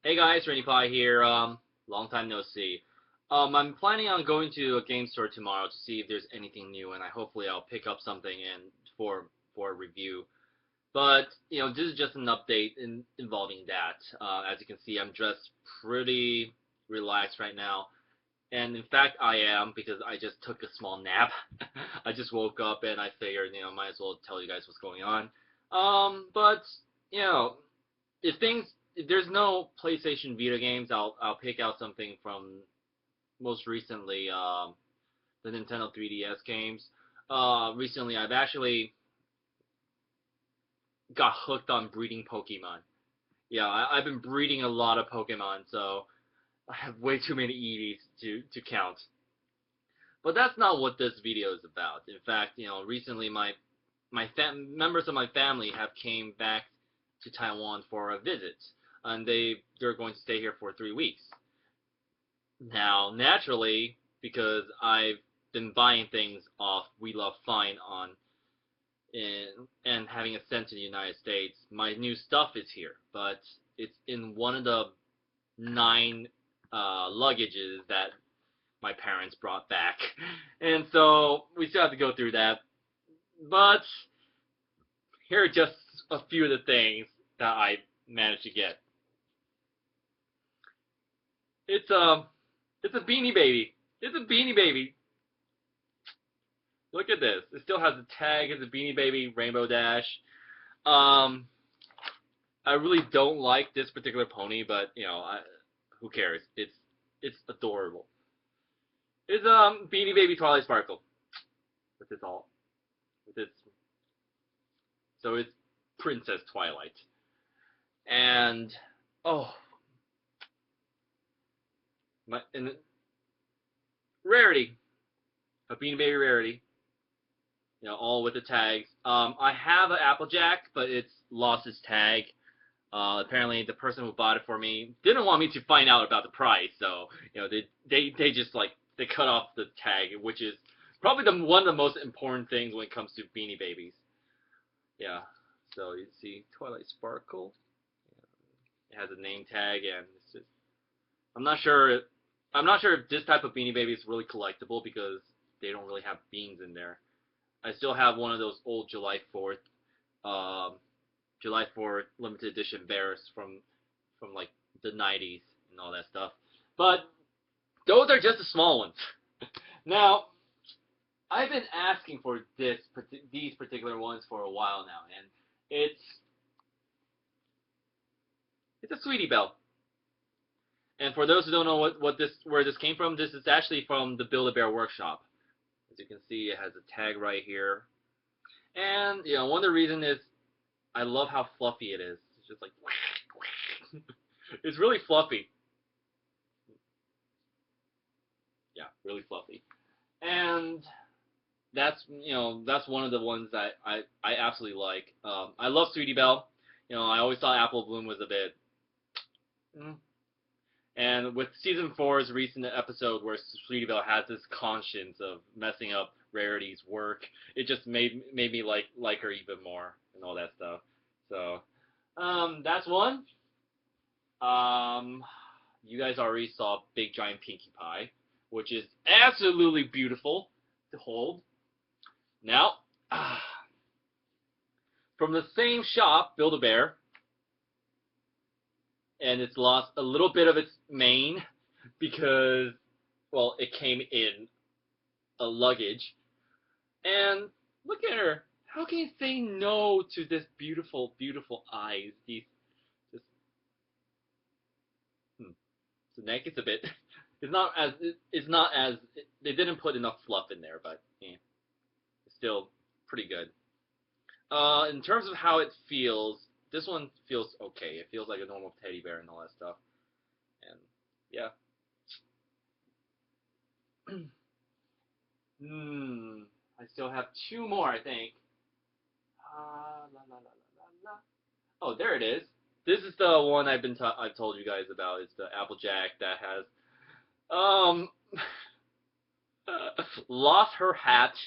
Hey guys, RinniePie here. Long time no see. I'm planning on going to a game store tomorrow to see if there's anything new, and hopefully I'll pick up something for a review. But this is just an update involving that. As you can see, I'm just pretty relaxed right now, and in fact I am because I just took a small nap. I just woke up and I figured might as well tell you guys what's going on. But you know if things if there's no PlayStation Vita games, I'll pick out something from most recently the Nintendo 3DS games. Recently I've actually got hooked on breeding Pokemon. Yeah, I've been breeding a lot of Pokemon, so I have way too many EVs to count. But that's not what this video is about. In fact, recently members of my family have came back to Taiwan for a visit, and they're going to stay here for 3 weeks. Now, naturally, because I've been buying things off We Love Fine and having it sent to the United States, my new stuff is here, but it's in one of the 9 luggages that my parents brought back, and so we still have to go through that. But here are just a few of the things that I managed to get. It's a it's a Beanie Baby. It's a Beanie Baby. Look at this. It still has the tag as a Beanie Baby Rainbow Dash. Um, I really don't like this particular pony, but who cares? It's adorable. It's Beanie Baby Twilight Sparkle. With its all with its so it's Princess Twilight. And oh my and Rarity. A Beanie Baby Rarity. All with the tags. I have an Applejack, but it's lost its tag. Apparently, the person who bought it for me didn't want me to find out about the price, so they just they cut off the tag, which is probably one of the most important things when it comes to Beanie Babies. Yeah. So you see Twilight Sparkle. It has a name tag, and it's just I'm not sure. I'm not sure if this type of Beanie Baby is really collectible because they don't really have beans in there. I still have one of those old um, July 4th limited edition bears from like the 90s and all that stuff. But those are just the small ones. Now, I've been asking for these particular ones for a while now, and it's a Sweetie Belle. And for those who don't know where this came from, this is actually from the Build-A-Bear workshop. As you can see, it has a tag right here. And one of the reasons is I love how fluffy it is. It's just like it's really fluffy. Yeah, really fluffy. And that's one of the ones that I absolutely like. I love Sweetie Belle. I always thought Apple Bloom was a bit. And with season 4's recent episode where Sweetie Belle has this conscience of messing up Rarity's work, it just made me like her even more and all that stuff. So, that's one. You guys already saw Big Giant Pinkie Pie, which is absolutely beautiful to hold. Now, from the same shop, Build-A-Bear, and it's lost a little bit of its mane because, well, it came in a luggage. And look at her. How can you say no to this beautiful, beautiful eyes? Just, the neck is a bit. It's not as. They didn't put enough fluff in there, but it's still pretty good. In terms of how it feels, this one feels okay. It feels like a normal teddy bear and all that stuff. And yeah. I still have 2 more, I think. La, la, la, la, la. Oh, there it is. This is the one I've told you guys about. It's the Applejack that has um lost her hat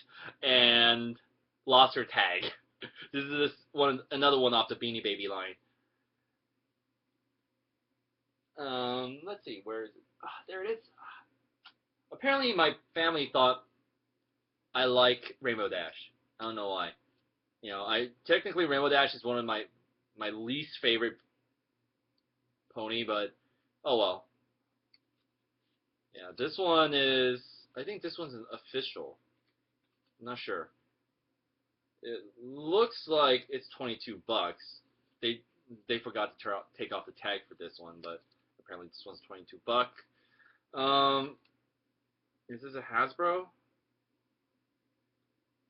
and lost her tag. This is another one off the Beanie Baby line. Let's see, where is it? Ah, there it is. Apparently, my family thought I like Rainbow Dash. I don't know why. I technically Rainbow Dash is one of my least favorite pony, but oh well. Yeah, this one is. I think this one's an official. I'm not sure. It looks like it's $22. They they forgot to take off the tag for this one, but apparently this one's $22. Um, is this a Hasbro?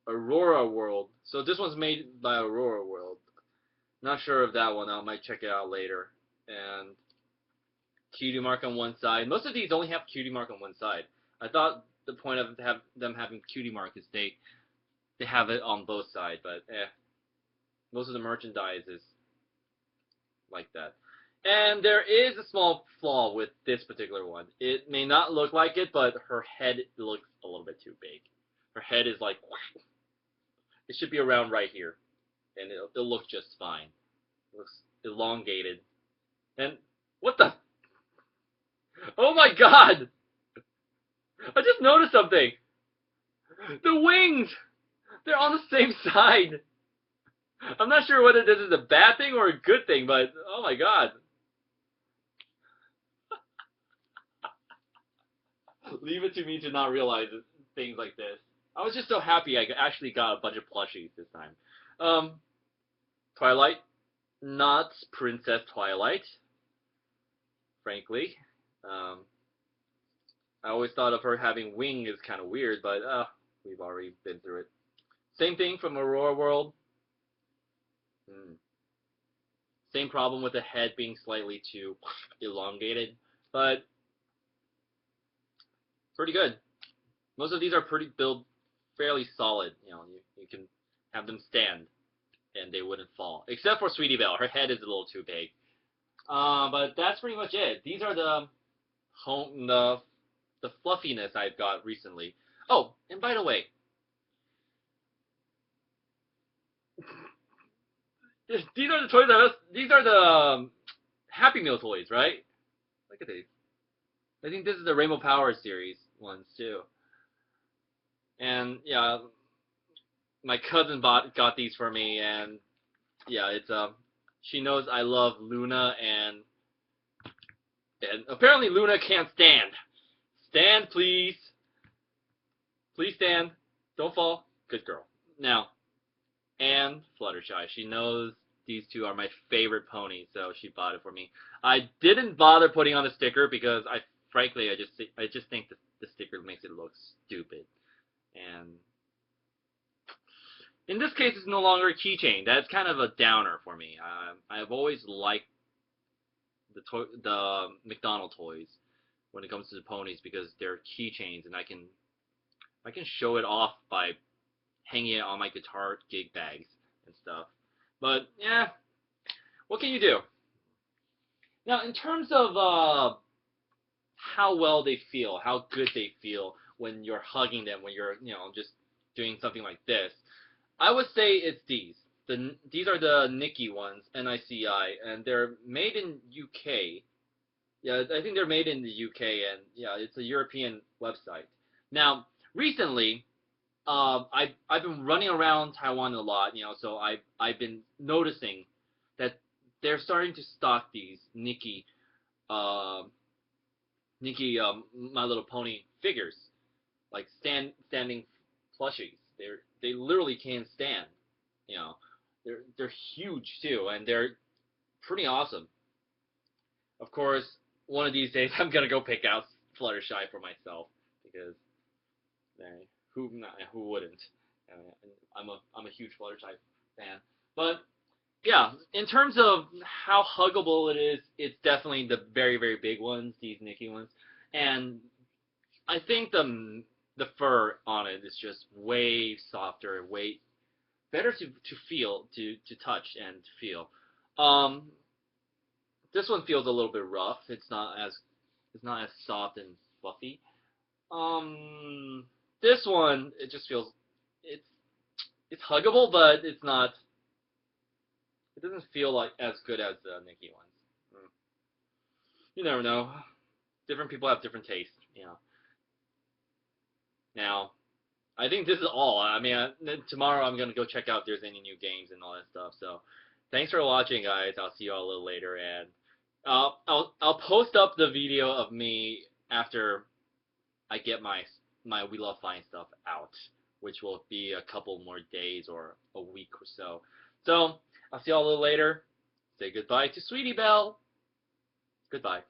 Aurora World. So this one's made by Aurora World. Not sure of that one. I might check it out later. And cutie mark on one side. Most of these only have cutie mark on one side. I thought the point of them having cutie mark is they have it on both sides, but most of the merchandise is like that. And there is a small flaw with this particular one. It may not look like it, but her head looks a little bit too big. Her head is like, it should be around right here, and it'll look just fine. It looks elongated. And what the? Oh my god! I just noticed something. The wings! They're on the same side. I'm not sure whether this is a bad thing or a good thing, but oh my god. Leave it to me to not realize things like this. I was just so happy I actually got a bunch of plushies this time. Twilight. Not Princess Twilight, frankly. I always thought of her having wing is kind of weird, but we've already been through it. Same thing from Aurora World. Same problem with the head being slightly too elongated, but pretty good. Most of these are pretty built fairly solid. You can have them stand and they wouldn't fall, except for Sweetie Belle. Her head is a little too big. But that's pretty much it. These are the fluffiness I've got recently. Oh, and by the way, these are the toys these are the Happy Meal toys, right? Look at these. I think this is the Rainbow Power series ones too. And yeah, my cousin got these for me, and yeah, it's she knows I love Luna, and apparently Luna can't stand. Stand, please. Please stand. Don't fall. Good girl. Now, and Fluttershy. She knows these two are my favorite ponies, so she bought it for me. I didn't bother putting on the sticker because frankly, I just think the sticker makes it look stupid. And in this case, it's no longer a keychain. That's kind of a downer for me. I've always liked the McDonald toys when it comes to the ponies because they're keychains, and I can show it off by hanging it on my guitar gig bags and stuff. But yeah, what can you do? Now, in terms of how well they feel, how good they feel when you're hugging them, when you're just doing something like this, I would say it's these. These are the Nicky ones, NICI, and they're made in UK. Yeah, I think they're made in the UK, and yeah, it's a European website. Now, recently, I've been running around Taiwan a lot, so I've been noticing that they're starting to stock these Nicky, My Little Pony figures, like standing plushies. They literally can't stand. They're huge too, and they're pretty awesome. Of course, one of these days I'm gonna go pick out Fluttershy for myself because who wouldn't? I'm a huge Fluttershy fan. But yeah, in terms of how huggable it is, it's definitely the very very big ones, these Nicky ones, and I think the fur on it is just way softer, way better to feel, to touch and to feel. This one feels a little bit rough. It's not as soft and fluffy. This one, it just feels it's huggable, but it's not. It doesn't feel like as good as the Nicky ones. You never know. Different people have different tastes. Now, I think this is all. I mean, tomorrow I'm gonna go check out if there's any new games and all that stuff. So, thanks for watching, guys. I'll see you all a little later, and I'll post up the video of me after I get my We Love Flying stuff out, which will be a couple more days or a week or so. So, I'll see you all a little later. Say goodbye to Sweetie Belle. Goodbye.